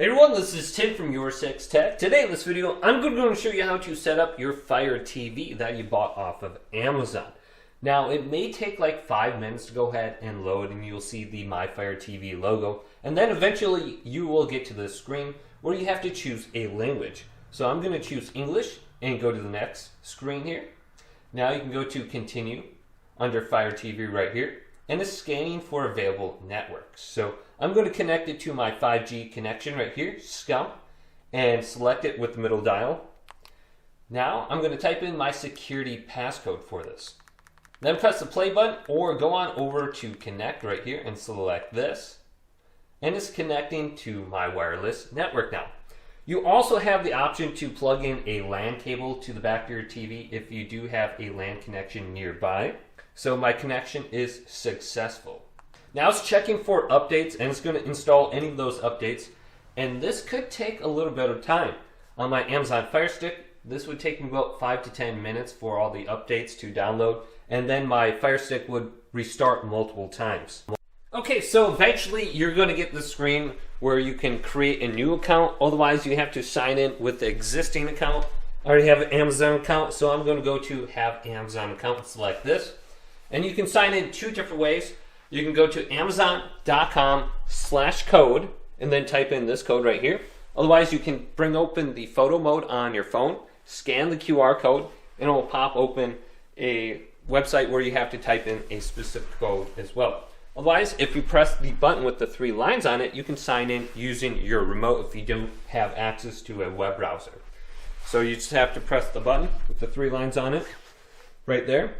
Hey everyone, this is Tim from YourSixTech. Today in this video, I'm going to show you how to set up your Fire TV that you bought off of Amazon. Now, it may take like 5 minutes to go ahead and load, and you'll see the My Fire TV logo. And then eventually you will get to the screen where you have to choose a language. So I'm going to choose English and go to the next screen here. Now you can go to Continue under Fire TV right here. And it's scanning for available networks. So I'm going to connect it to my 5G connection right here, SCUM, and select it with the middle dial. Now I'm going to type in my security passcode for this. Then press the play button or go on over to connect right here and select this. And it's connecting to my wireless network now. You also have the option to plug in a LAN cable to the back of your TV if you do have a LAN connection nearby. So my connection is successful. Now it's checking for updates and it's going to install any of those updates. And this could take a little bit of time. On my Amazon Fire Stick, this would take me about 5 to 10 minutes for all the updates to download. And then my Fire Stick would restart multiple times. Okay, so eventually you're going to get the screen where you can create a new account. Otherwise, you have to sign in with the existing account. I already have an Amazon account, so I'm going to go to Have Amazon Account and select this. And you can sign in 2 different ways. You can go to amazon.com/code and then type in this code right here. Otherwise, you can bring open the photo mode on your phone, scan the QR code, and it will pop open a website where you have to type in a specific code as well. Otherwise, if you press the button with the 3 lines on it, you can sign in using your remote if you don't have access to a web browser. So you just have to press the button with the 3 lines on it right there.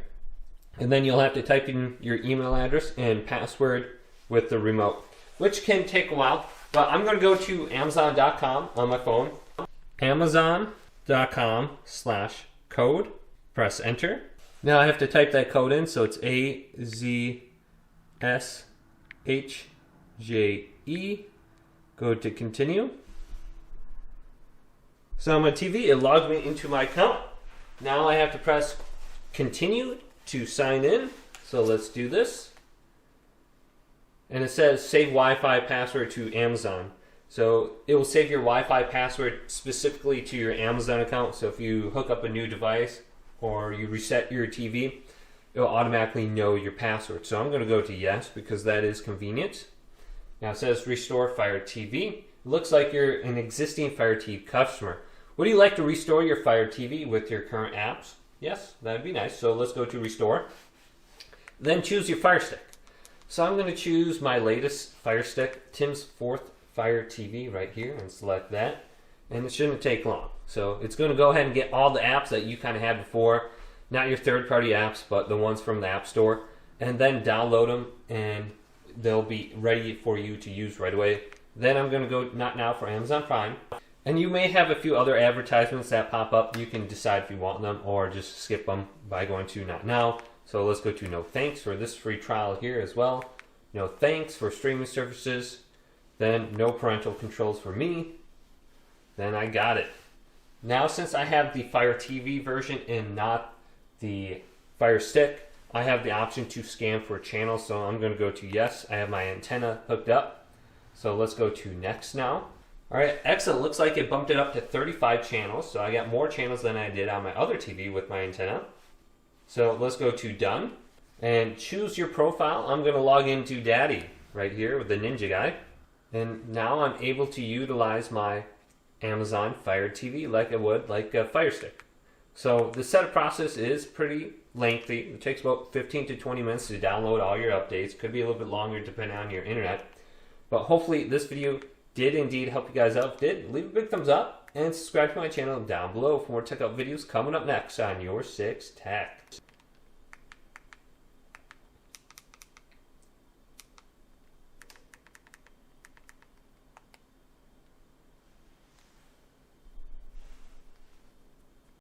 And then you'll have to type in your email address and password with the remote, which can take a while. But I'm going to go to Amazon.com on my phone. Amazon.com/code. Press enter. Now I have to type that code in, so it's AZSHJE. Go to continue. So on my TV, it logged me into my account. Now I have to press continue to sign in. So let's do this. And it says save Wi-Fi password to Amazon. So it will save your Wi-Fi password specifically to your Amazon account. So if you hook up a new device or you reset your TV, it will automatically know your password. So I'm going to go to yes because that is convenient. Now it says restore Fire TV. It looks like you're an existing Fire TV customer. Would you like to restore your Fire TV with your current apps? Yes, that'd be nice. So let's go to restore. Then choose your Fire Stick. So I'm going to choose my latest Fire Stick, Tim's 4th Fire TV right here, and select that. And it shouldn't take long. So it's going to go ahead and get all the apps that you kind of had before. Not your third-party apps, but the ones from the App Store. And then download them, and they'll be ready for you to use right away. Then I'm going to go Not Now for Amazon Prime. And you may have a few other advertisements that pop up. You can decide if you want them or just skip them by going to Not Now. So let's go to No Thanks for this free trial here as well. No Thanks for streaming services. Then No Parental Controls for me. Then I got it. Now since I have the Fire TV version and not the Fire Stick, I have the option to scan for channels. So I'm going to go to yes. I have my antenna hooked up. So let's go to next now. Alright, excellent. Looks like it bumped it up to 35 channels. So I got more channels than I did on my other TV with my antenna. So let's go to done and choose your profile. I'm going to log into Daddy right here with the Ninja guy. And now I'm able to utilize my Amazon Fire TV like I would like a Fire Stick. So the setup process is pretty lengthy. It takes about 15 to 20 minutes to download all your updates. Could be a little bit longer depending on your internet. But hopefully this video did indeed help you guys out. If it did, leave a big thumbs up and subscribe to my channel down below for more tech up videos coming up next on YourSixTech.